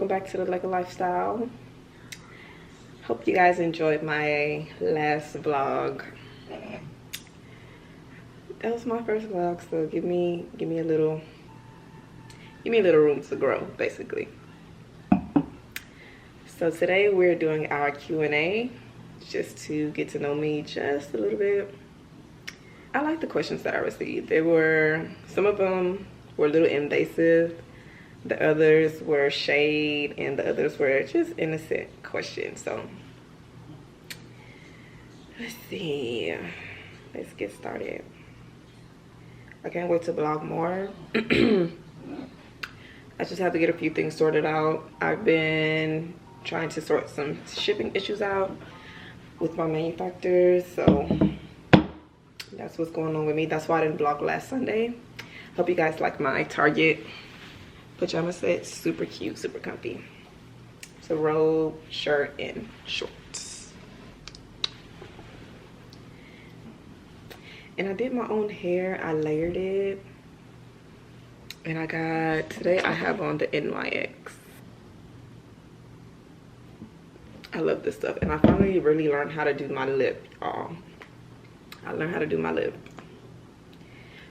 welcome back to the LEKA lifestyle. Hope you guys enjoyed my last vlog. That was my first vlog, so give me a little room to grow, basically. So today we're doing our Q&A, just to get to know me just a little bit. I like the questions that I received. Some of them were a little invasive, the others were shade, and the others were just innocent questions. So let's see, let's get started. I can't wait to vlog more. I just have to get a few things sorted out. I've been trying to sort some shipping issues out with my manufacturers, so that's what's going on with me. That's why I didn't vlog last Sunday. Hope you guys like my Target pajama set. Super cute, super comfy. It's a robe, shirt, and shorts. And I did my own hair. I layered it. And today I have on the NYX. I love this stuff. And I finally really learned how to do my lip, y'all. I learned how to do my lip.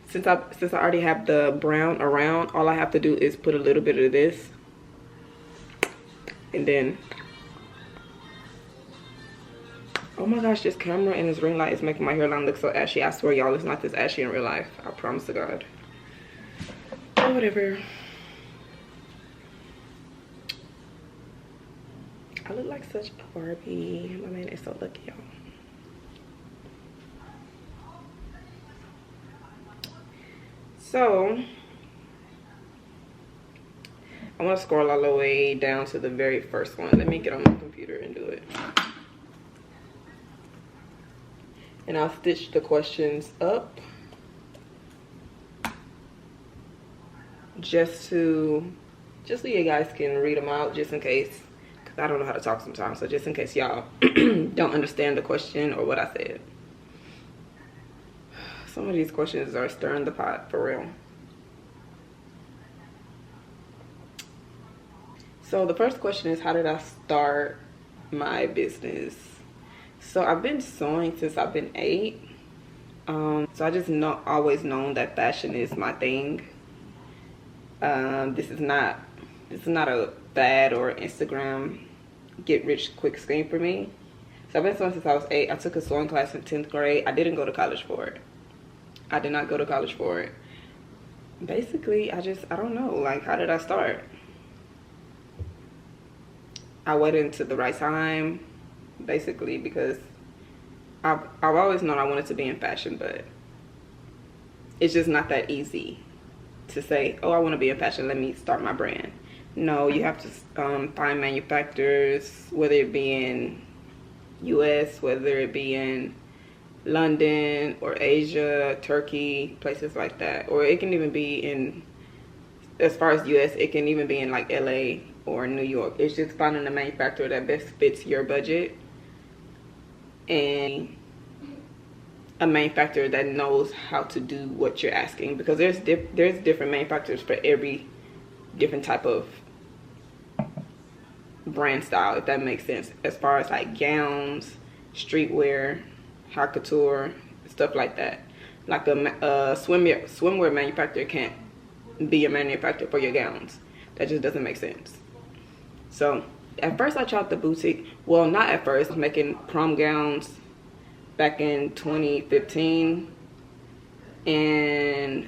Since I already have the brown around, all I have to do is put a little bit of this. And then, oh my gosh, this camera and this ring light is making my hairline look so ashy. I swear, y'all, it's not this ashy in real life. I promise to God. Oh, whatever. I look like such a Barbie. My man is so lucky, y'all. So I want to scroll all the way down to the very first one. Let me get on my computer and do it. And I'll stitch the questions up just so you guys can read them out, just in case, because I don't know how to talk sometimes. So just in case y'all don't understand the question or what I said. Some of these questions are stirring the pot, for real. So the first question is, how did I start my business? So I've been sewing since I've been 8. So I just always known that fashion is my thing. This is not a fad or Instagram get rich quick scheme for me. So I've been sewing since I was 8. I took a sewing class in 10th grade. I didn't go to college for it. I did not go to college for it. Basically, I don't know, like, how did I start? I waited until the right time, basically, because I've always known I wanted to be in fashion, but it's just not that easy to say, oh, I want to be in fashion, let me start my brand. No, you have to find manufacturers, whether it be in US, whether it be in London or Asia, Turkey, places like that. Or it can even be in, as far as US, it can even be in like LA or New York. It's just finding a manufacturer that best fits your budget and a manufacturer that knows how to do what you're asking, because there's different manufacturers for every different type of brand style, if that makes sense, as far as like gowns, streetwear, haute couture, stuff like that. Like a swimwear manufacturer can't be a manufacturer for your gowns. That just doesn't make sense. So at first I tried the boutique. Well, not at first. I was making prom gowns back in 2015 and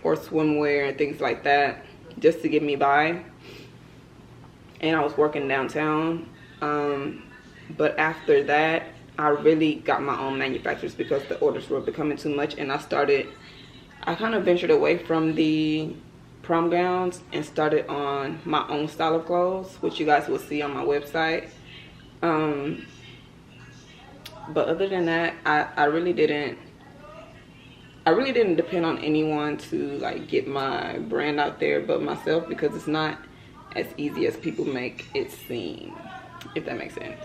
or swimwear and things like that, just to get me by. And I was working downtown. But after that, I really got my own manufacturers because the orders were becoming too much, and I kind of ventured away from the prom gowns and started on my own style of clothes, which you guys will see on my website. But other than that, I really didn't depend on anyone to like get my brand out there but myself, because it's not as easy as people make it seem, if that makes sense.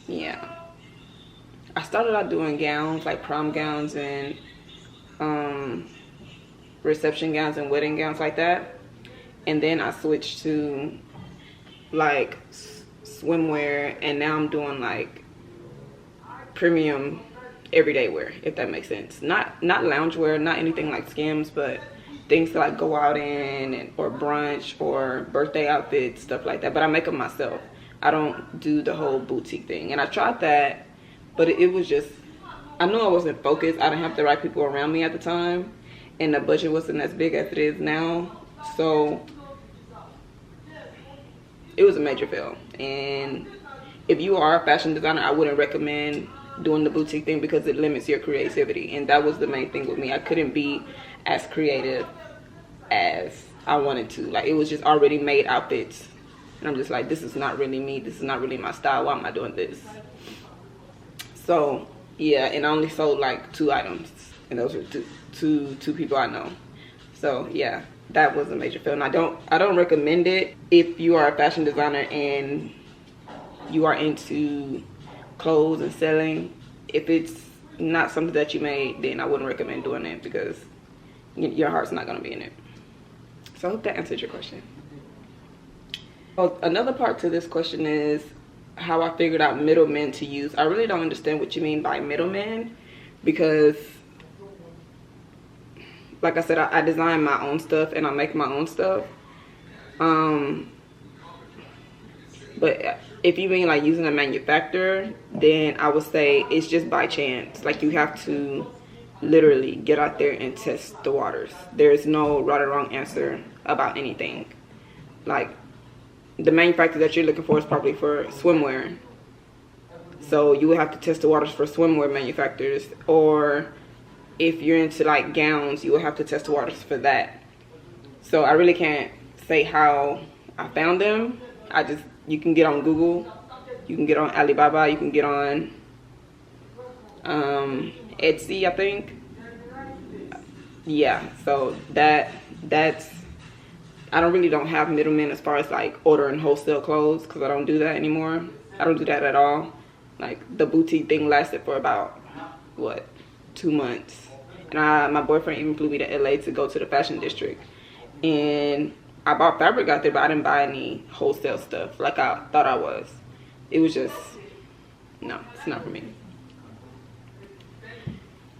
Yeah, I started out doing gowns, like prom gowns and reception gowns and wedding gowns like that. and then I switched to like swimwear, and now I'm doing like premium everyday wear, if that makes sense. Not loungewear, not anything like Skims, but things to like go out in, or brunch or birthday outfits, stuff like that. But I make them myself. I don't do the whole boutique thing. And I tried that, but it was just, I knew I wasn't focused. I didn't have the right people around me at the time, and the budget wasn't as big as it is now. So it was a major fail. And if you are a fashion designer, I wouldn't recommend doing the boutique thing because it limits your creativity. And that was the main thing with me. I couldn't be as creative as I wanted to. Like, it was just already made outfits, and I'm just like, this is not really me. This is not really my style. Why am I doing this? So yeah, and I only sold like 2 items, and those were two people I know. So yeah, that was a major fail. And I don't recommend it if you are a fashion designer and you are into clothes and selling. If it's not something that you made, then I wouldn't recommend doing it because your heart's not going to be in it. So I hope that answered your question. Well, another part to this question is how I figured out middlemen to use. I really don't understand what you mean by middlemen, because like I said, I design my own stuff and I make my own stuff. But if you mean like using a manufacturer, then I would say it's just by chance. Like, you have to literally get out there and test the waters. There's no right or wrong answer about anything. Like, the manufacturer that you're looking for is probably for swimwear, so you would have to test the waters for swimwear manufacturers. Or if you're into like gowns, you will have to test the waters for that. So I really can't say how I found them. You can get on Google, you can get on Alibaba, you can get on Etsy, I think. Yeah, so that's, I don't have middlemen as far as like ordering wholesale clothes, because I don't do that anymore. I don't do that at all. Like, the boutique thing lasted for about, what, 2 months. And my boyfriend even flew me to LA to go to the fashion district. And I bought fabric out there, but I didn't buy any wholesale stuff like I thought I was. It was just, no, it's not for me.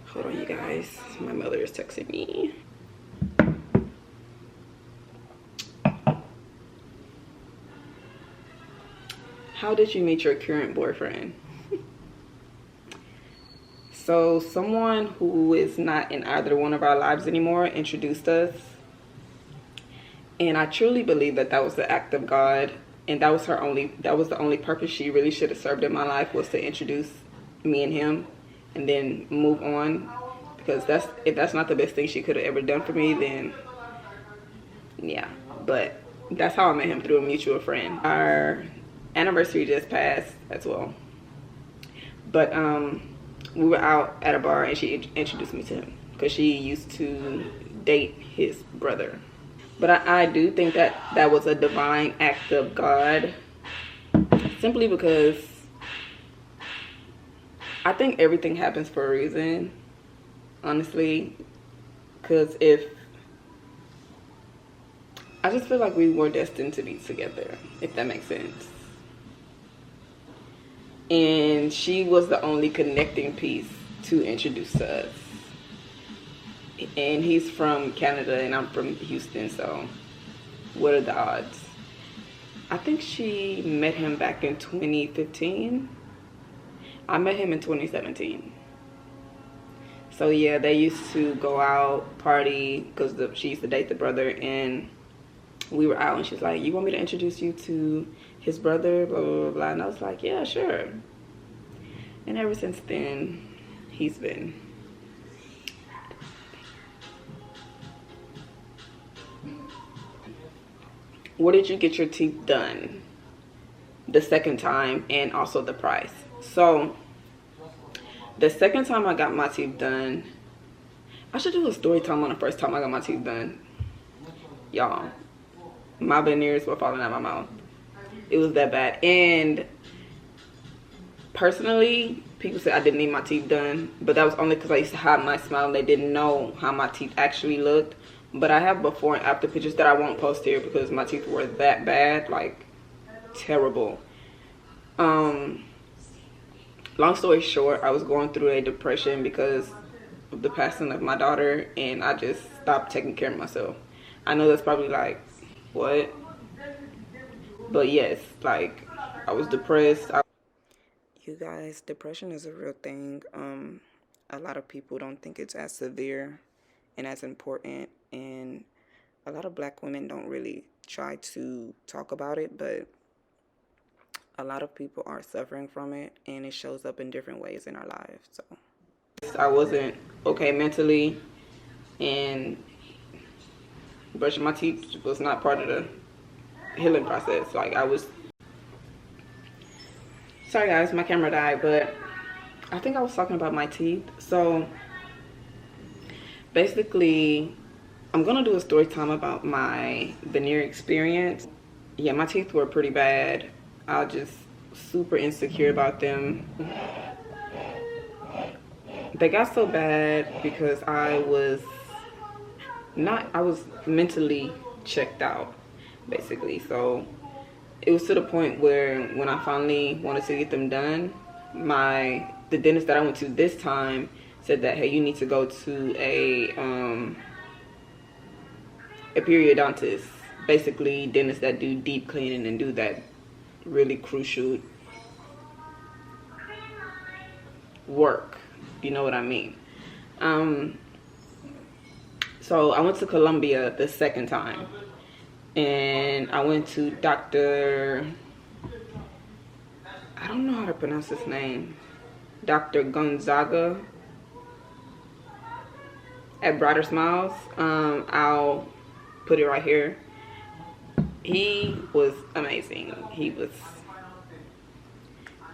Hold on, you guys. My mother is texting me. How did you meet your current boyfriend? So someone who is not in either one of our lives anymore introduced us. And I truly believe that that was the act of God. And that was the only purpose she really should have served in my life, was to introduce me and him and then move on. Because if that's not the best thing she could have ever done for me, then yeah. But that's how I met him, through a mutual friend. Our anniversary just passed as well. But we were out at a bar and she introduced me to him because she used to date his brother. But I do think that was a divine act of God, simply because I think everything happens for a reason, honestly. Because I just feel like we were destined to be together, if that makes sense. And she was the only connecting piece to introduce us. And he's from Canada and I'm from Houston, so what are the odds? I think she met him back in 2015. I met him in 2017. So yeah, they used to go out, party, because she used to date the brother, and we were out and she's like, you want me to introduce you to his brother, blah, blah, blah, blah. And I was like, yeah, sure. And ever since then, he's been. Where did you get your teeth done the second time, and also the price? So the second time I got my teeth done, I should do a story time on the first time I got my teeth done. Y'all, my veneers were falling out of my mouth. It was that bad. And personally, people said I didn't need my teeth done, but that was only because I used to hide my smile and they didn't know how my teeth actually looked. But I have before and after pictures that I won't post here because my teeth were that bad, like terrible. Long story short, I was going through a depression because of the passing of my daughter, and I just stopped taking care of myself. I know that's probably like, what? But yes, like, I was depressed. You guys, depression is a real thing. A lot of people don't think it's as severe and as important, and a lot of black women don't really try to talk about it, but a lot of people are suffering from it, and it shows up in different ways in our lives. So I wasn't okay mentally, and brushing my teeth was not part of the healing process. Like, I was, sorry guys, my camera died, but I think I was talking about my teeth. So basically, I'm gonna do a story time about my veneer experience. Yeah, my teeth were pretty bad. I was just super insecure about them. They got so bad because I was mentally checked out, basically. So it was to the point where when I finally wanted to get them done, the dentist that I went to this time said that, hey, you need to go to a periodontist, basically dentists that do deep cleaning and do that really crucial work, you know what I mean. So I went to Columbia the second time, and I went to Dr. I don't know how to pronounce his name, Dr. Gonzaga at Brighter Smiles. I'll put it right here. He was amazing. He was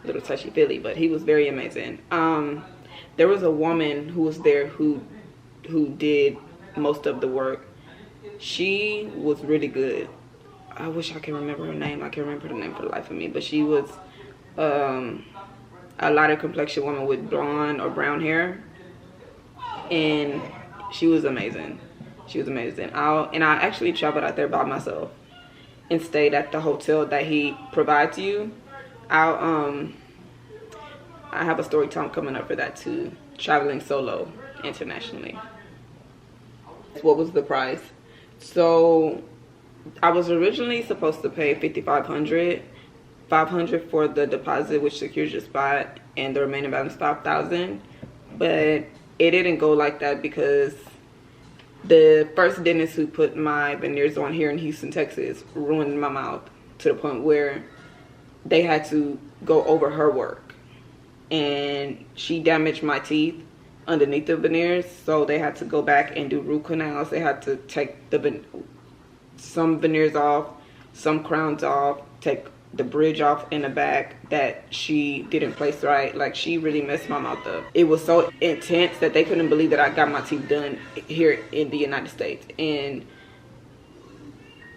a little touchy-feely, but he was very amazing. There was a woman who was there who did most of the work. She was really good. I wish I can remember her name. I can't remember the name for the life of me, but she was a lighter complexion woman with blonde or brown hair, and she was amazing. She was amazing. I actually traveled out there by myself and stayed at the hotel that he provides you. I have a story time coming up for that too, traveling solo internationally. What was the price? So I was originally supposed to pay $5,500 for the deposit, which secures your spot, and the remaining balance $5,000. But it didn't go like that because the first dentist who put my veneers on here in Houston, Texas, ruined my mouth to the point where they had to go over her work, and she damaged my teeth underneath the veneers, so they had to go back and do root canals. They had to take some veneers off, some crowns off, take the bridge off in the back that she didn't place right. Like, she really messed my mouth up. It was so intense that they couldn't believe that I got my teeth done here in the United States, and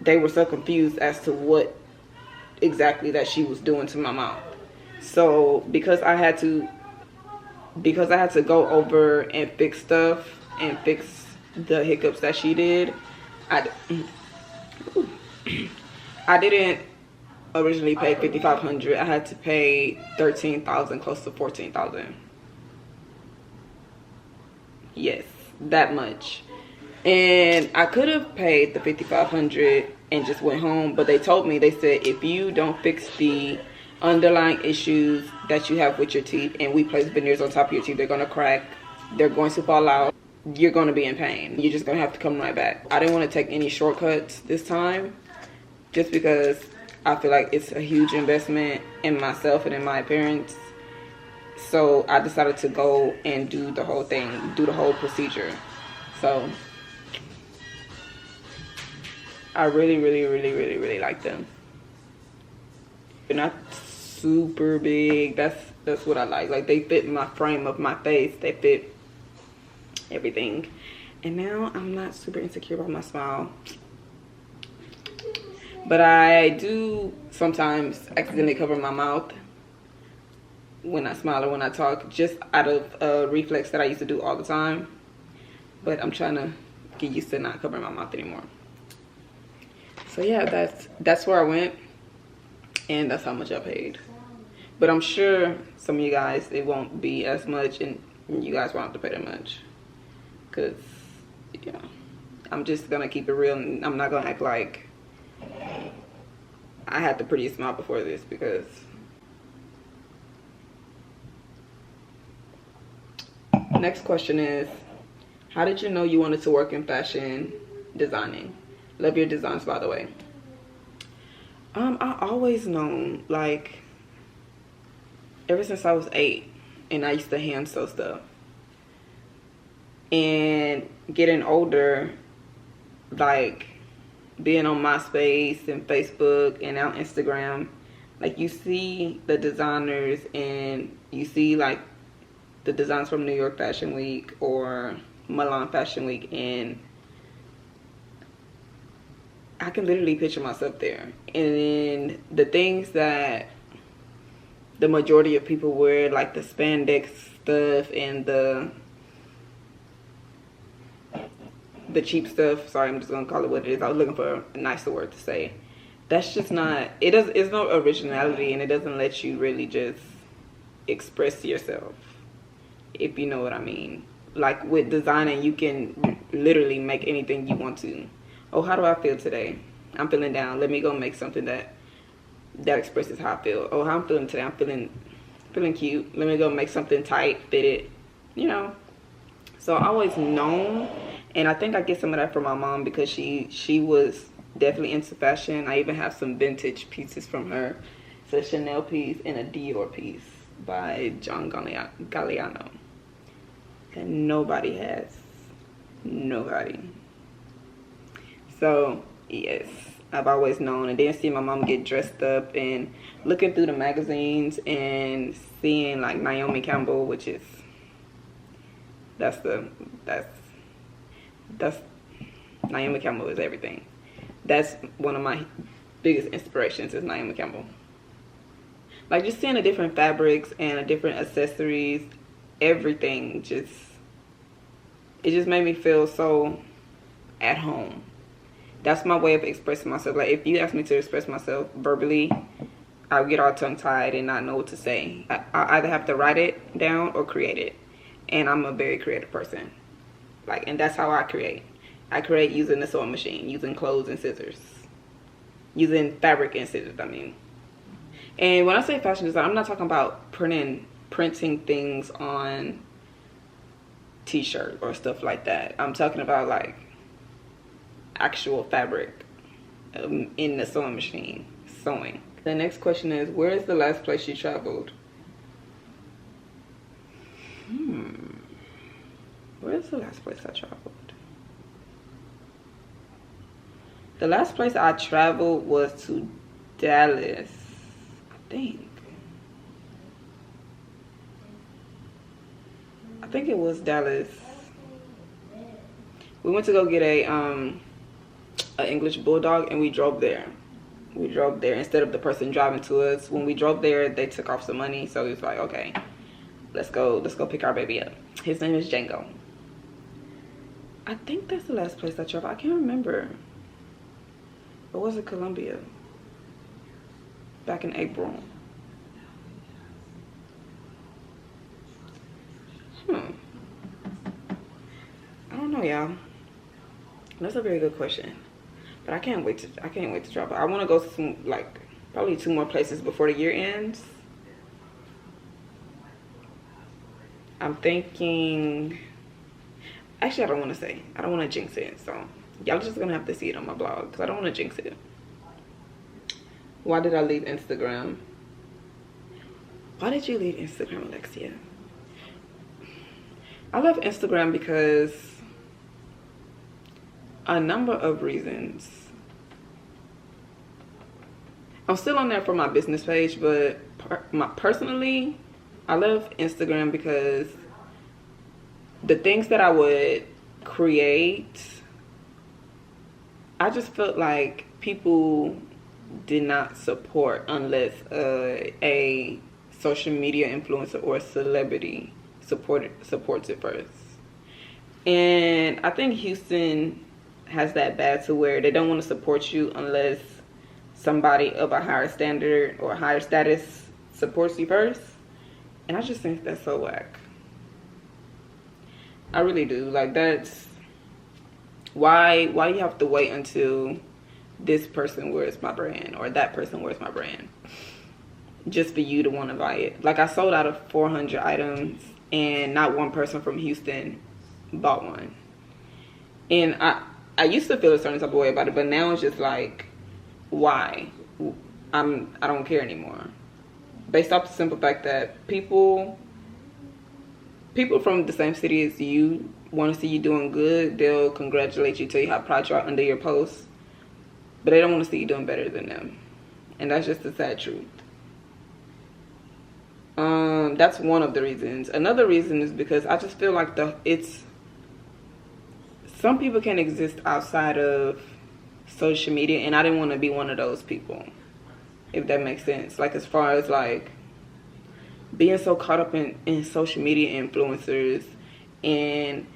they were so confused as to what exactly that she was doing to my mouth. So because I had to go over and fix stuff and fix the hiccups that she did, I didn't originally pay $5,500. I had to pay $13,000, close to $14,000. Yes, that much. And I could have paid the $5,500 and just went home, but they told me, they said, if you don't fix the underlying issues that you have with your teeth, and we place veneers on top of your teeth, they're going to crack, they're going to fall out, you're going to be in pain. You're just going to have to come right back. I didn't want to take any shortcuts this time, just because I feel like it's a huge investment in myself and in my appearance. So I decided to go and do the whole thing, do the whole procedure. So I really, really, really, really, really like them. They're not super big. That's what I like. Like, they fit my frame of my face. They fit everything. And now I'm not super insecure about my smile. But I do sometimes accidentally cover my mouth when I smile or when I talk, just out of a reflex that I used to do all the time. But I'm trying to get used to not covering my mouth anymore. So yeah, that's where I went, and that's how much I paid. But I'm sure some of you guys, it won't be as much, and you guys won't have to pay that much. Cause yeah, I'm just gonna keep it real, and I'm not gonna act like I had the prettiest smile before this, because next question is, how did you know you wanted to work in fashion designing? Love your designs, by the way. I always known, like, ever since I was 8, and I used to hand sew stuff. And getting older, like, being on MySpace and Facebook and now Instagram, like, you see the designers, and you see, like, the designs from New York Fashion Week or Milan Fashion Week, and I can literally picture myself there. And then the things that the majority of people wear, like the spandex stuff and the cheap stuff. Sorry, I'm just gonna call it what it is. I was looking for a nicer word to say. That's just not, it's no originality, and it doesn't let you really just express yourself, if you know what I mean. Like with designing, you can literally make anything you want to. Oh, how do I feel today? I'm feeling down. Let me go make something that expresses how I feel. Oh, how I'm feeling today? I'm feeling cute. Let me go make something tight, fitted, you know. So I always known, and I think I get some of that from my mom, because she was definitely into fashion. I even have some vintage pieces from her. It's a Chanel piece and a Dior piece by John Galliano. That nobody has. Nobody. So, yes, I've always known. And then see my mom get dressed up and looking through the magazines and seeing like Naomi Campbell, which is, that's Naomi Campbell is everything. That's one of my biggest inspirations, is Naomi Campbell. Like, just seeing the different fabrics and the different accessories, everything it just made me feel so at home. That's my way of expressing myself. Like, if you ask me to express myself verbally, I'll get all tongue-tied and not know what to say. I either have to write it down or create it. And I'm a very creative person. Like, and that's how I create. I create using the sewing machine, using clothes and scissors. Using fabric and scissors, I mean. And when I say fashion design, I'm not talking about printing things on t-shirt or stuff like that. I'm talking about like actual fabric in the sewing machine, sewing. The next question is, where is the last place you traveled? Where is the last place I traveled? The last place I traveled was to Dallas, I think it was Dallas. We went to go get a English bulldog, and we drove there. Instead of the person driving to us. When we drove there, they took off some money, so it was like, okay, let's go pick our baby up. His name is Django. I think that's the last place I traveled. I can't remember. Or was it Colombia? Back in April. I don't know, y'all. That's a very good question. But I can't wait to travel. I want to go to some, like, probably 2 more places before the year ends. I'm thinking, actually, I don't want to say. I don't want to jinx it. So y'all just gonna have to see it on my blog, because I don't want to jinx it. Why did I leave Instagram? Why did you leave Instagram, Alexia? I left Instagram because a number of reasons. I'm still on there for my business page, but personally, I left Instagram because the things that I would create, I just felt like people did not support unless a social media influencer or a celebrity supports it first. And I think Houston has that bad to where they don't want to support you unless somebody of a higher standard or higher status supports you first. And I just think that's so whack. I really do. Like, that's why you have to wait until this person wears my brand or that person wears my brand just for you to want to buy it. Like, I sold out of 400 items and not one person from Houston bought one. And I used to feel a certain type of way about it, but now it's just like, why? I don't care anymore. Based off the simple fact that people from the same city as you want to see you doing good. They'll congratulate you, tell you how proud you are under your post, but they don't want to see you doing better than them. And that's just the sad truth. That's one of the reasons. Another reason is because I just feel like some people can exist outside of social media, and I didn't want to be one of those people, if that makes sense. Like, as far as like being so caught up in social media influencers and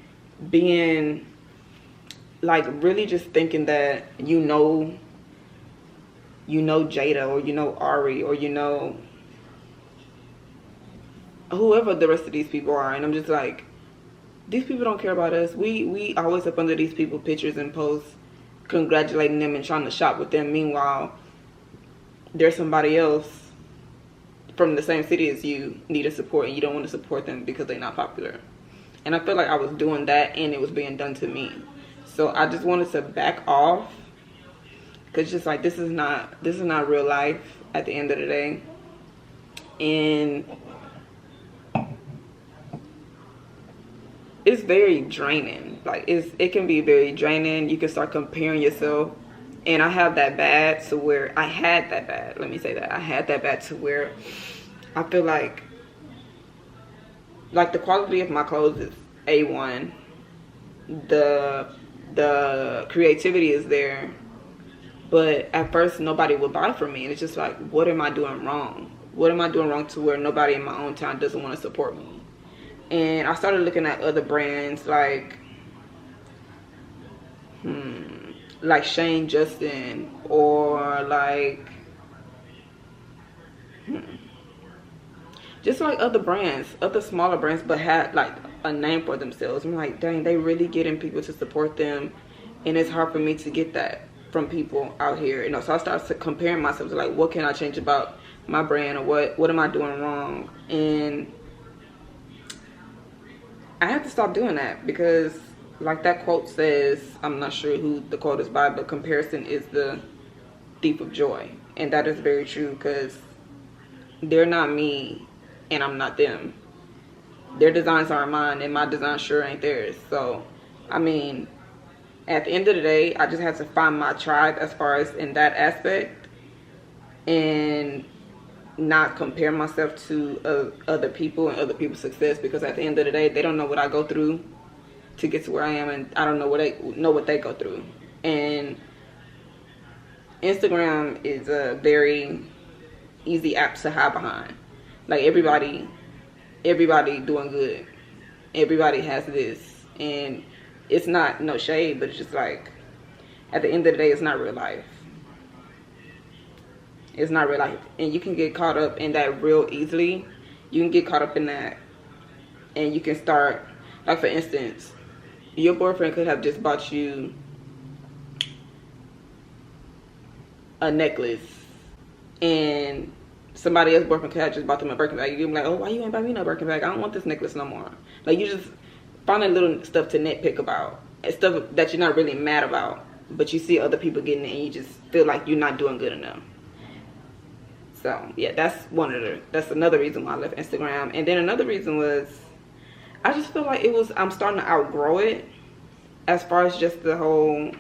being like really just thinking that you know Jada, or you know Ari, or you know whoever the rest of these people are. And I'm just like, these people don't care about us. We always up under these people pictures and posts congratulating them and trying to shop with them. Meanwhile, there's somebody else from the same city as you need a support, and you don't want to support them because they're not popular. And I feel like I was doing that, and it was being done to me. So I just wanted to back off, because just like, this is not real life at the end of the day. And it's very draining. Like, it can be very draining. You can start comparing yourself. And I have that bad to where I had that bad. Let me say that. I had that bad to where I feel like the quality of my clothes is A1. The creativity is there. But at first, nobody would buy from me. And it's just like, what am I doing wrong? What am I doing wrong to where nobody in my own town doesn't want to support me? And I started looking at other brands like Shane Justin, or like just like other brands, other smaller brands, but had like a name for themselves. I'm like, dang, they really getting people to support them, and it's hard for me to get that from people out here, you know. So I started comparing myself to like, what can I change about my brand, or what am I doing wrong? And I have to stop doing that, because like that quote says, I'm not sure who the quote is by, but comparison is the thief of joy. And that is very true, because they're not me and I'm not them. Their designs aren't mine, and my design sure ain't theirs. So, I mean, at the end of the day, I just have to find my tribe as far as in that aspect, and not compare myself to other people and other people's success, because at the end of the day, they don't know what I go through to get to where I am, and I don't know what they go through. And Instagram is a very easy app to hide behind. Like, everybody doing good, everybody has this, and it's not no shade, but it's just like, at the end of the day, it's not real life. It's not real life. And you can get caught up in that real easily. You can get caught up in that, and you can start, like, for instance, your boyfriend could have just bought you a necklace, and somebody else's boyfriend could have just bought them a Birkin bag. You'd be like, oh, why you ain't buy me no Birkin bag? I don't want this necklace no more. Like, you just finding little stuff to nitpick about. It's stuff that you're not really mad about, but you see other people getting it, and you just feel like you're not doing good enough. So, yeah, that's another reason why I left Instagram. And then another reason was, I just feel like I'm starting to outgrow it, as far as just the whole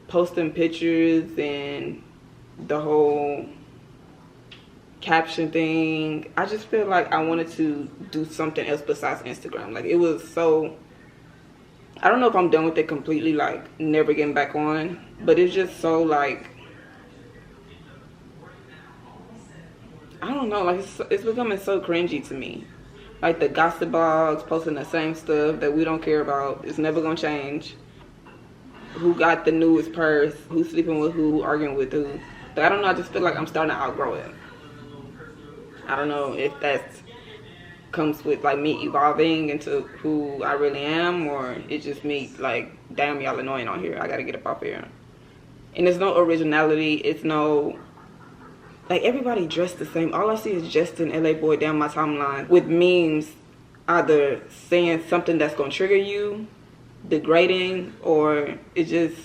posting pictures and the whole caption thing. I just feel like I wanted to do something else besides Instagram. Like, it was so, I don't know if I'm done with it completely, like never getting back on, but it's just so, like, I don't know, like, it's becoming so cringy to me. Like the gossip blogs posting the same stuff that we don't care about. It's never gonna change. Who got the newest purse? Who's sleeping with who arguing with who? But I don't know. I just feel like I'm starting to outgrow it. I don't know if that comes with like me evolving into who I really am, or it's just me like, damn, y'all annoying on here. I gotta get up off here. And there's no originality. It's no, like, everybody dressed the same. All I see is Justin LA Boy down my timeline with memes, either saying something that's gonna trigger you, degrading, or it just,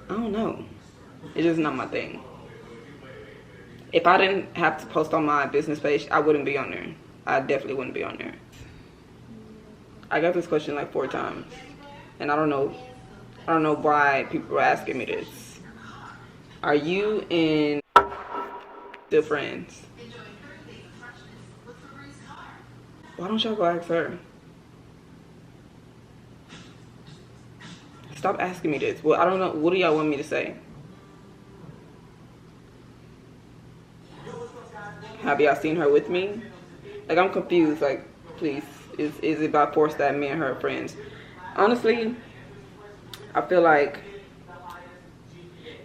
I don't know. It's just not my thing. If I didn't have to post on my business page, I wouldn't be on there. I definitely wouldn't be on there. I got this question like 4 times, and I don't know why people are asking me this. Are you and still friends? Why don't y'all go ask her? Stop asking me this. Well, I don't know. What do y'all want me to say? Have y'all seen her with me? Like, I'm confused. Like, please, is it by force that me and her are friends? Honestly, I feel like,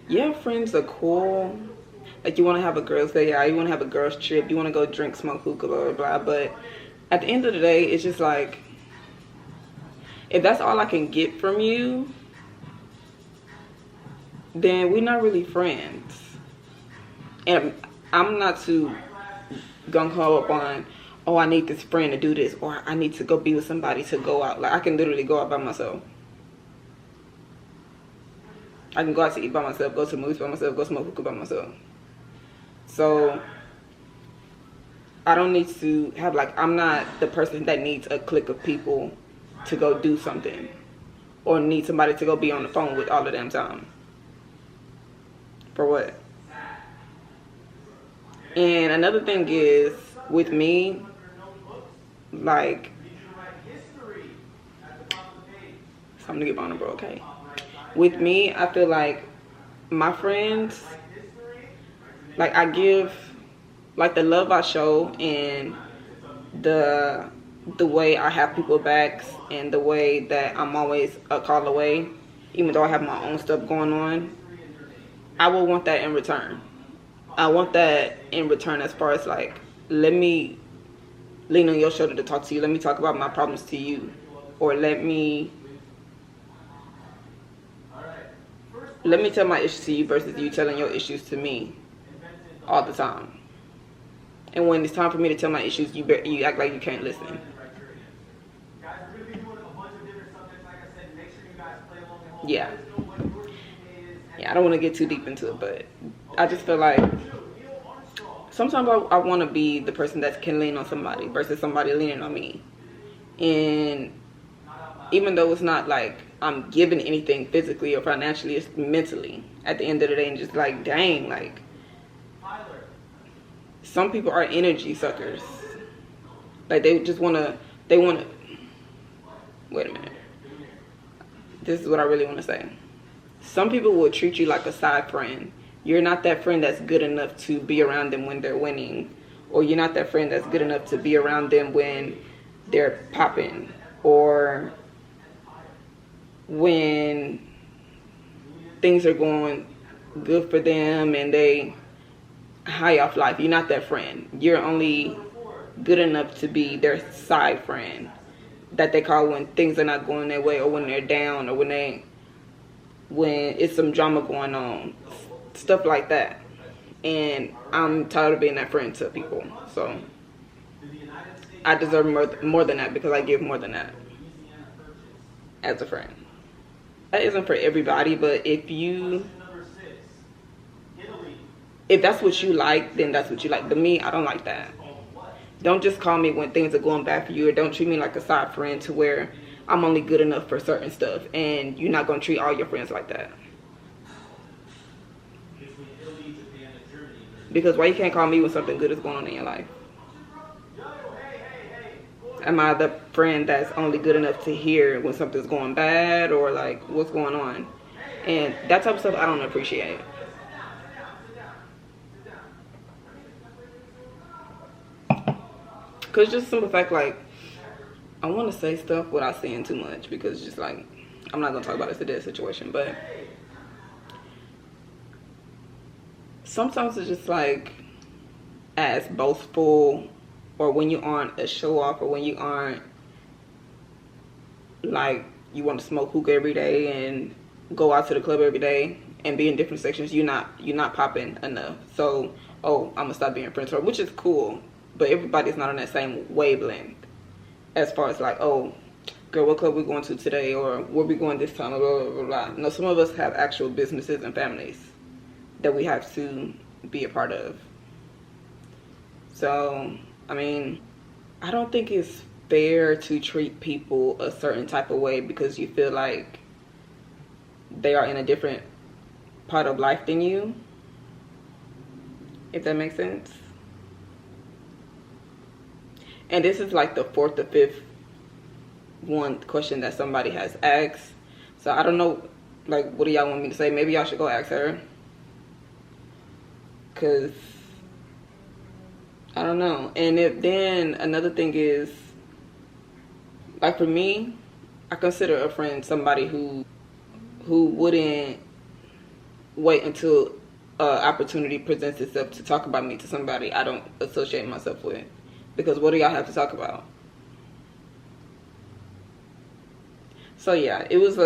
yeah, friends are cool. Like, you want to have a girls' day out, you want to have a girls' trip, you want to go drink, smoke hookah, blah, blah, blah. But at the end of the day, it's just like, if that's all I can get from you, then we're not really friends. And I'm not too gung-ho up on, oh, I need this friend to do this, or I need to go be with somebody to go out. Like, I can literally go out by myself. I can go out to eat by myself, go to the movies by myself, go smoke hookah by myself. So I don't need to have, like, I'm not the person that needs a clique of people to go do something, or need somebody to go be on the phone with all the damn time. For what? And another thing is, with me, like, something to get vulnerable, okay? With me, I feel like my friends, like, I give, like, the love I show and the way I have people backs and the way that I'm always a call away, even though I have my own stuff going on, I will want that in return. I want that in return as far as, like, let me lean on your shoulder to talk to you. Let me talk about my problems to you. Or let me tell my issues to you versus you telling your issues to me all the time. And when it's time for me to tell my issues, you act like you can't listen. Yeah. Yeah, I don't want to get too deep into it, but I just feel like sometimes I want to be the person that can lean on somebody versus somebody leaning on me. And even though it's not like I'm giving anything physically or financially, it's mentally at the end of the day. And just like, dang, like, some people are energy suckers. Like, they want to, wait a minute. This is what I really want to say. Some people will treat you like a side friend. You're not that friend that's good enough to be around them when they're winning. Or you're not that friend that's good enough to be around them when they're popping. Or when things are going good for them and they high off life. You're not that friend. You're only good enough to be their side friend that they call when things are not going their way, or when they're down, or when it's some drama going on, stuff like that. And I'm tired of being that friend to people. So I deserve more than that, because I give more than that as a friend. That isn't for everybody, but if that's what you like, then that's what you like. But me, I don't like that. Don't just call me when things are going bad for you, or don't treat me like a side friend to where I'm only good enough for certain stuff, and you're not going to treat all your friends like that. Because why you can't call me when something good is going on in your life? Am I the friend that's only good enough to hear when something's going bad, or like what's going on? And that type of stuff I don't appreciate. Because just simple fact, like, I want to say stuff without saying too much, because just like, I'm not going to talk about it's a dead situation, but sometimes it's just like as boastful, or when you aren't a show off, or when you aren't like you want to smoke hookah every day and go out to the club every day and be in different sections, you're not popping enough. So, oh, I'm gonna stop being friends with her, which is cool, but everybody's not on that same wavelength as far as like, oh, girl, what club we going to today, or where we going this time, blah, blah, blah, blah. No, some of us have actual businesses and families that we have to be a part of. So, I mean, I don't think it's fair to treat people a certain type of way because you feel like they are in a different part of life than you, if that makes sense. And this is like the 4th or 5th one question that somebody has asked. So I don't know, like, what do y'all want me to say? Maybe y'all should go ask her, because I don't know. And then another thing is, like, for me, I consider a friend somebody who wouldn't wait until opportunity presents itself to talk about me to somebody I don't associate myself with. Because what do y'all have to talk about? So yeah, it was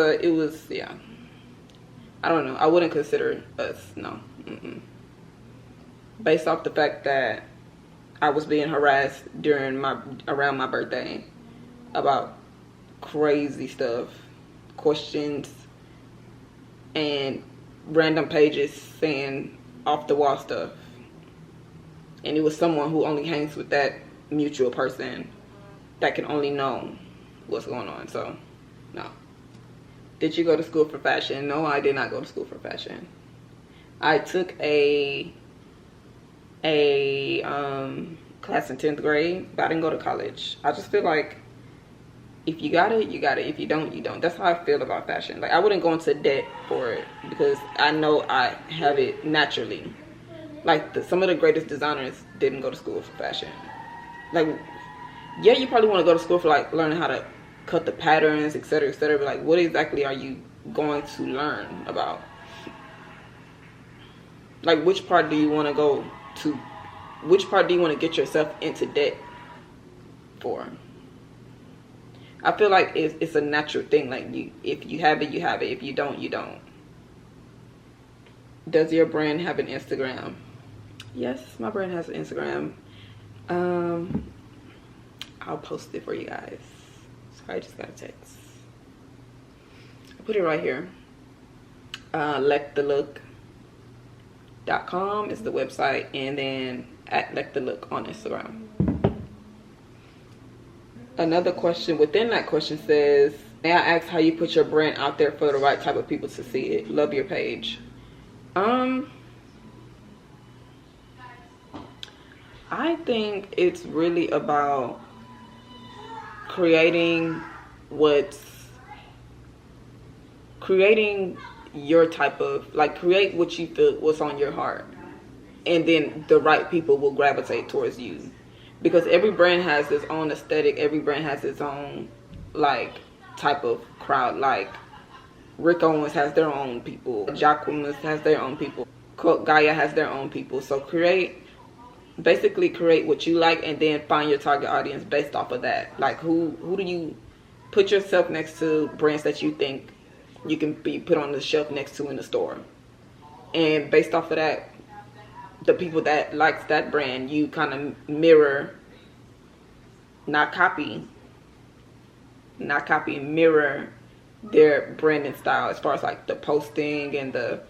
yeah. I don't know. I wouldn't consider us, no. Based off the fact that I was being harassed around my birthday about crazy stuff, questions, and random pages saying off the wall stuff. And it was someone who only hangs with that mutual person that can only know what's going on. So, no. Did you go to school for fashion? No, I did not go to school for fashion. I took a class in 10th grade, but I didn't go to college. I just feel like if you got it, you got it. If you don't, you don't. That's how I feel about fashion. Like, I wouldn't go into debt for it because I know I have it naturally. Like, some of the greatest designers didn't go to school for fashion. Like, yeah, you probably want to go to school for, like, learning how to cut the patterns, etc., etc. But, like, what exactly are you going to learn about? Like, which part do you want to go to? Which part do you want to get yourself into debt for? I feel like it's a natural thing. Like, if you have it, you have it. If you don't, you don't. Does your brand have an Instagram? Yes, my brand has an Instagram. I'll post it for you guys. Sorry, I just got a text. I put it right here. LEKTheLook.com is the website, and then at LEKTheLook on Instagram. Another question within that question says, may I ask how you put your brand out there for the right type of people to see it? Love your page. I think it's really about creating your type of, like, create what you feel, what's on your heart, and then the right people will gravitate towards you. Because every brand has its own aesthetic, every brand has its own, like, type of crowd. Like, Rick Owens has their own people, Jacquemus has their own people, Gaia has their own people. So basically create what you like, and then find your target audience based off of that. Like, who do you put yourself next to? Brands that you think you can be put on the shelf next to in the store, and based off of that, the people that likes that brand, you kind of mirror, not copy, mirror their branding style as far as, like, the posting and the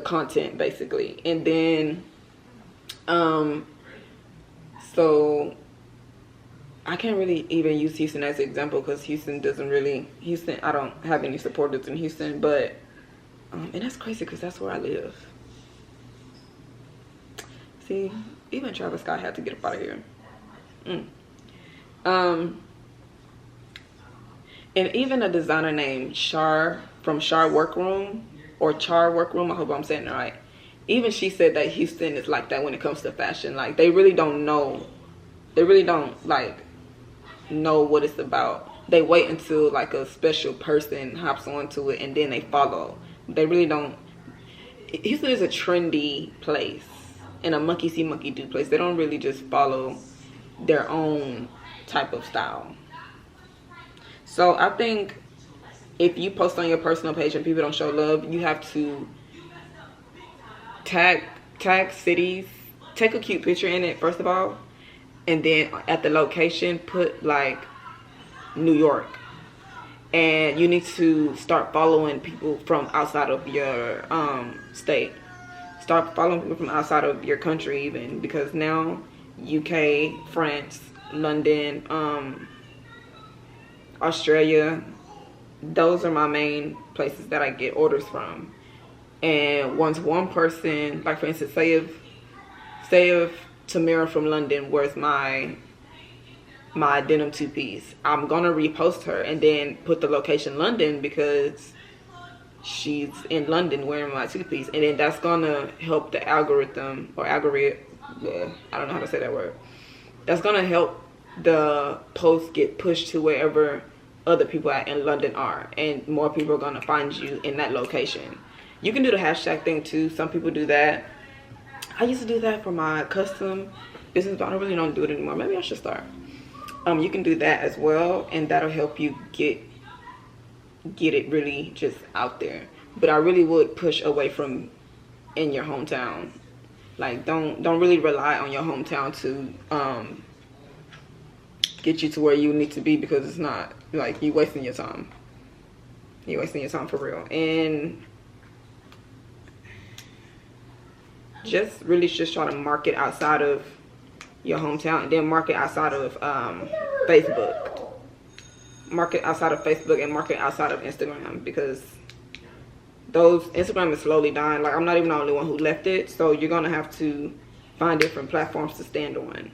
content, basically. And then so I can't really even use Houston as an example, because Houston, I don't have any supporters in Houston, but and that's crazy because that's where I live. See, even Travis Scott had to get up out of here. And even a designer named Char from Char Workroom, or Char Workroom, I hope I'm saying it right. Even she said that Houston is like that when it comes to fashion. Like, they really don't know They really don't like know what it's about. They wait until like a special person hops onto it and then they follow. They really don't. Houston is a trendy place and a monkey see monkey do place. They don't really just follow their own type of style. So I think if you post on your personal page and people don't show love, you have to tag cities, take a cute picture in it first of all, and then at the location put like New York. And you need to start following people from outside of your state. Start following people from outside of your country even, because now UK, France, London, Australia, those are my main places that I get orders from. And once one person, like for instance, say if Tamira from London wears my denim two-piece, I'm gonna repost her and then put the location London because she's in London wearing my two-piece, and then that's gonna help the algorithm I don't know how to say that word. That's gonna help the post get pushed to wherever other people in London are, and more people are gonna find you in that location. You can do the hashtag thing too. Some people do that. I used to do that for my custom business, but I really don't do it anymore. Maybe I should start. You can do that as well, and that'll help you get it really just out there. But I really would push away from in your hometown. Like don't really rely on your hometown to get you to where you need to be, because it's not, like, you wasting your time. You're wasting your time for real. And just really just try to market outside of your hometown, and then market outside of Facebook. Market outside of Facebook and market outside of Instagram, because Instagram is slowly dying. Like, I'm not even the only one who left it, so you're gonna have to find different platforms to stand on.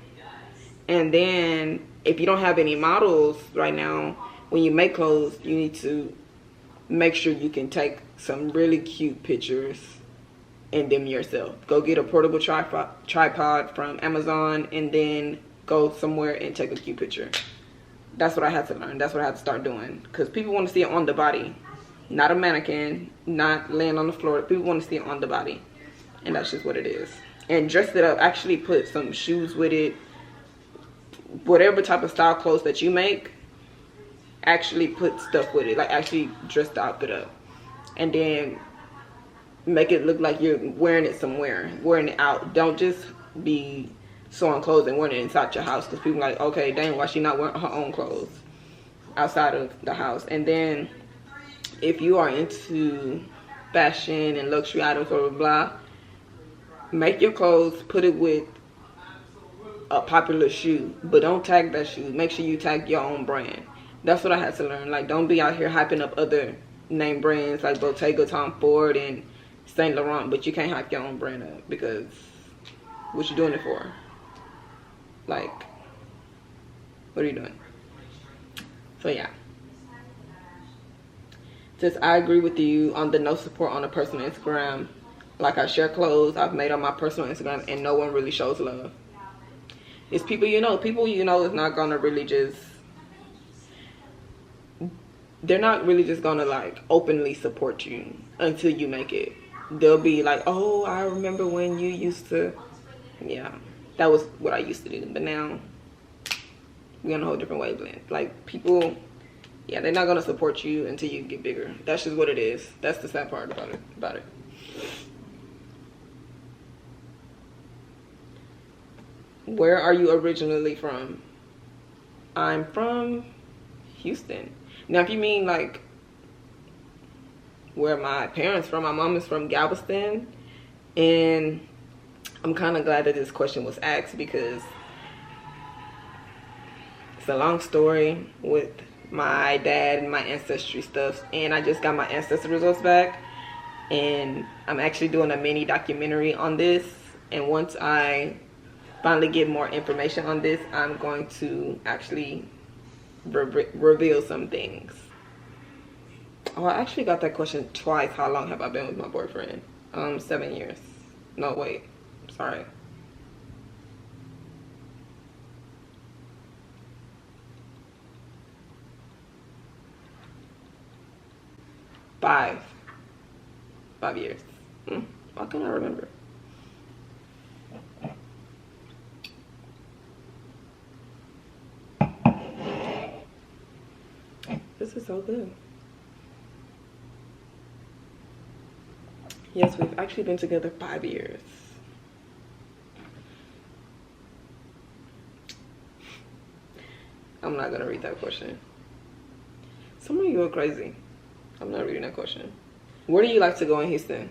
And then if you don't have any models right now, when you make clothes, you need to make sure you can take some really cute pictures in them yourself. Go get a portable tripod from Amazon, and then go somewhere and take a cute picture. That's what I had to learn. That's what I had to start doing, because people want to see it on the body, not a mannequin, not laying on the floor. People want to see it on the body, and that's just what it is. And dress it up. Actually put some shoes with it. Whatever type of style clothes that you make, actually put stuff with it. Like, actually dress the outfit up, and then make it look like you're wearing it somewhere, wearing it out. Don't just be sewing clothes and wearing it inside your house, because people are like, okay, dang, why she not wearing her own clothes outside of the house? And then if you are into fashion and luxury items, blah blah blah, make your clothes, put it with a popular shoe, but don't tag that shoe. Make sure you tag your own brand. That's what I had to learn. Like, don't be out here hyping up other name brands like Bottega, Tom Ford, and Saint Laurent, but you can't hype your own brand up, because what you doing it for? Like, what are you doing? So yeah, since I agree with you on the no support on a personal Instagram, like, I share clothes I've made on my personal Instagram, and no one really shows love. It's people you know is not gonna really just, they're not really just gonna like openly support you until you make it. They'll be like, oh, I remember when you used to, yeah, that was what I used to do, but now we're on a whole different wavelength. Like, people, yeah, they're not gonna support you until you get bigger. That's just what it is. That's the sad part about it. Where are you originally from? I'm from Houston. Now, if you mean like where my parents from, my mom is from Galveston, and I'm kind of glad that this question was asked, because it's a long story with my dad and my ancestry stuff, and I just got my ancestry results back, and I'm actually doing a mini documentary on this, and once I finally get more information on this, I'm going to actually reveal some things. Oh, I actually got that question twice. How long have I been with my boyfriend? 7 years. No, wait. Sorry. 5 years. Why can't I remember? This is so good. Yes, we've actually been together 5 years. I'm not gonna read that question. Some of you are crazy. I'm not reading that question. Where do you like to go in Houston?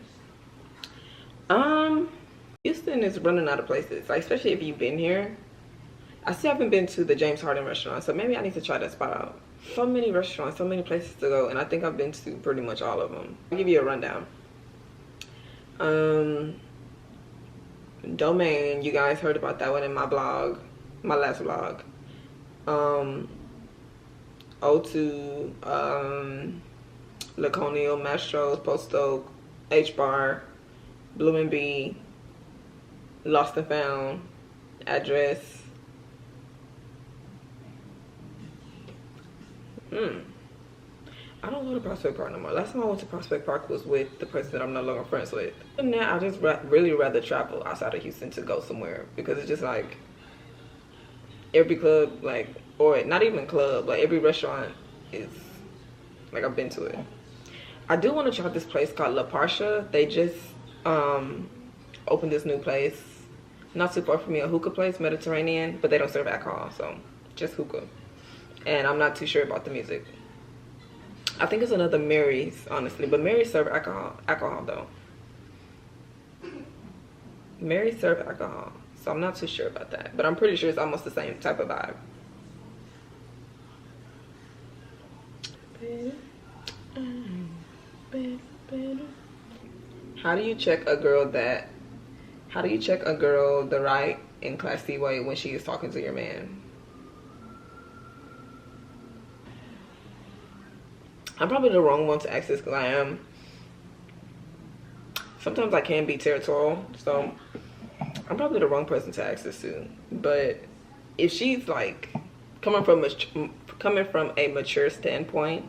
Houston is running out of places. Like, especially if you've been here. I still haven't been to the James Harden restaurant, so maybe I need to try that spot out. So many restaurants, so many places to go, and I think I've been to pretty much all of them. I'll give you a rundown. Domain, you guys heard about that one in my blog, my last vlog. O2, Laconia, Mastro's, Post Oak, H Bar, Blue and B, Lost and Found, Address. I don't go to Prospect Park no more. Last time I went to Prospect Park was with the person that I'm no longer friends with. And now I just really rather travel outside of Houston to go somewhere, because it's just like every club, like, or not even club, like every restaurant is like, I've been to it. I do want to try this place called La Parsha. They just opened this new place not too far from me, a hookah place, Mediterranean, but they don't serve alcohol, so just hookah. And I'm not too sure about the music. I think it's another Mary's, honestly, but Mary's serve alcohol though. Mary's serve alcohol, so I'm not too sure about that, but I'm pretty sure it's almost the same type of vibe. How do you check a girl the right and classy way when she is talking to your man? I'm probably the wrong one to ask this, because I am. Sometimes I can be territorial, so I'm probably the wrong person to ask this to. But if she's like coming from a mature standpoint,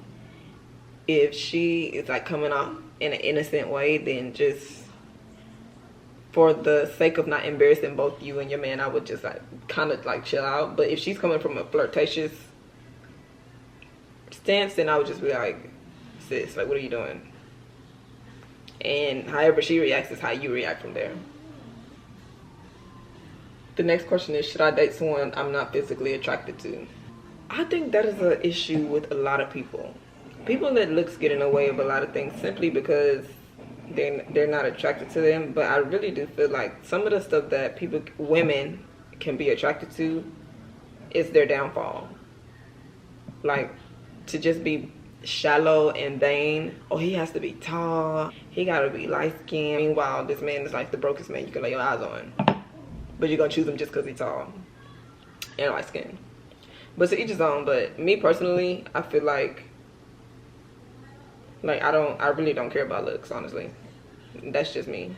if she is like coming off in an innocent way, then just for the sake of not embarrassing both you and your man, I would just like kind of like chill out. But if she's coming from a flirtatious stance, then I would just be like, sis, like, what are you doing? And however she reacts is how you react from there. The next question is, should I date someone I'm not physically attracted to? I think that is an issue with a lot of people. People let looks get in the way of a lot of things simply because they're not attracted to them. But I really do feel like some of the stuff that women can be attracted to is their downfall. Like, to just be shallow and vain. Oh, he has to be tall, he gotta be light-skinned. Meanwhile, this man is like the brokest man you can lay your eyes on, but you're gonna choose him just because he's tall and light-skinned. But to each his own. But me personally, I feel like I really don't care about looks, honestly. That's just me.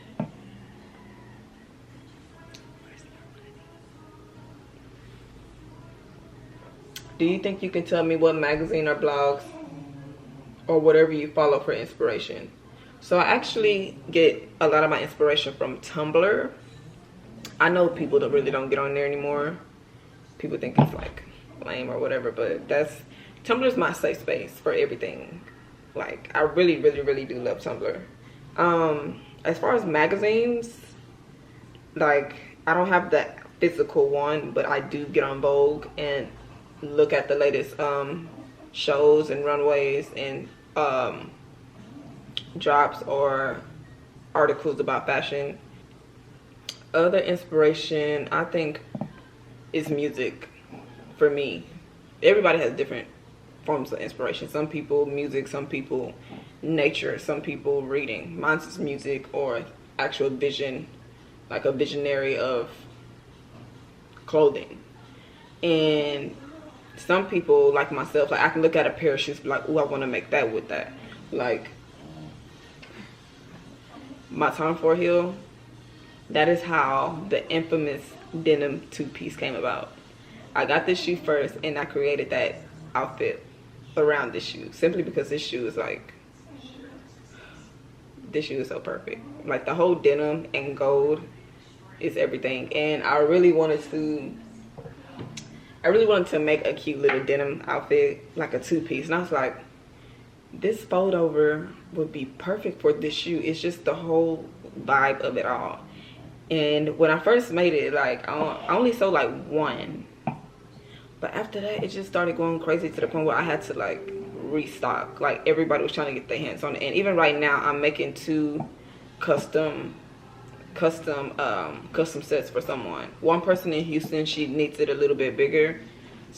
Do you think you can tell me what magazine or blogs or whatever you follow for inspiration? So I actually get a lot of my inspiration from Tumblr. I know people that really don't get on there anymore. People think it's like lame or whatever, but Tumblr's my safe space for everything. Like, I really, really, really do love Tumblr. As far as magazines, like, I don't have that physical one, but I do get on Vogue and look at the latest shows and runways and drops or articles about fashion. Other inspiration, I think, is music for me. Everybody has different forms of inspiration. Some people music, some people nature, some people reading. Mine's just music or actual vision, like a visionary of clothing. And some people, like myself, like I can look at a pair of shoes and be like, ooh, I want to make that with that. Like my Tom Ford heel, that is how the infamous denim two-piece came about. I got this shoe first and I created that outfit around this shoe simply because this shoe is like this shoe is so perfect. Like the whole denim and gold is everything. And I really wanted to make a cute little denim outfit, like a two-piece. And I was like, this fold over would be perfect for this shoe. It's just the whole vibe of it all. And when I first made it, like I only sold like one. But after that, it just started going crazy to the point where I had to like restock. Like everybody was trying to get their hands on it. And even right now, I'm making 2 custom sets for someone. One person in Houston, she needs it a little bit bigger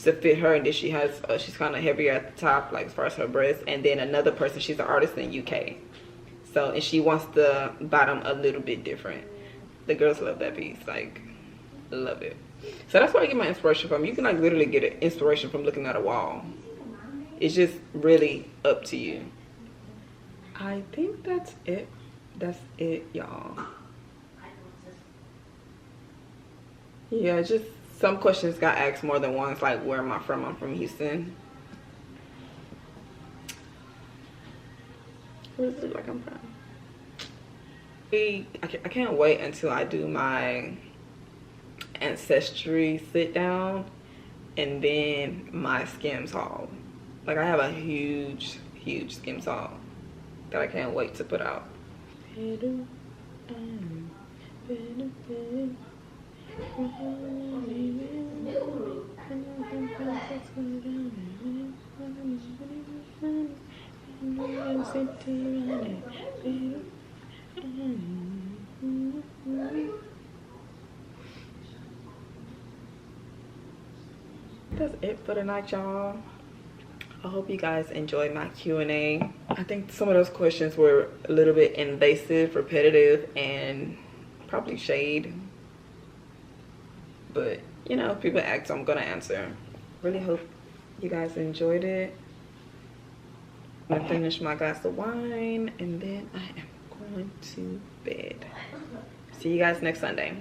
to fit her, and then she has she's kind of heavier at the top, like as far as her breast. And then another person, she's an artist in UK, so, and she wants the bottom a little bit different. The girls love that piece, like love it. So that's where I get my inspiration from. You can like literally get an inspiration from looking at a wall. It's just really up to you. I think that's it. That's it, y'all. Yeah, just some questions got asked more than once, like where am I from? I'm from Houston. Where does it look like I'm from? I can't wait until I do my ancestry sit down and then my Skims haul. Like I have a huge Skims haul that I can't wait to put out. That's it for tonight, y'all. I hope you guys enjoyed my Q&A. I think some of those questions were a little bit invasive, repetitive, and probably shade. But, you know, people ask, so I'm gonna answer. Really hope you guys enjoyed it. I'm gonna finish my glass of wine, and then I am going to bed. See you guys next Sunday.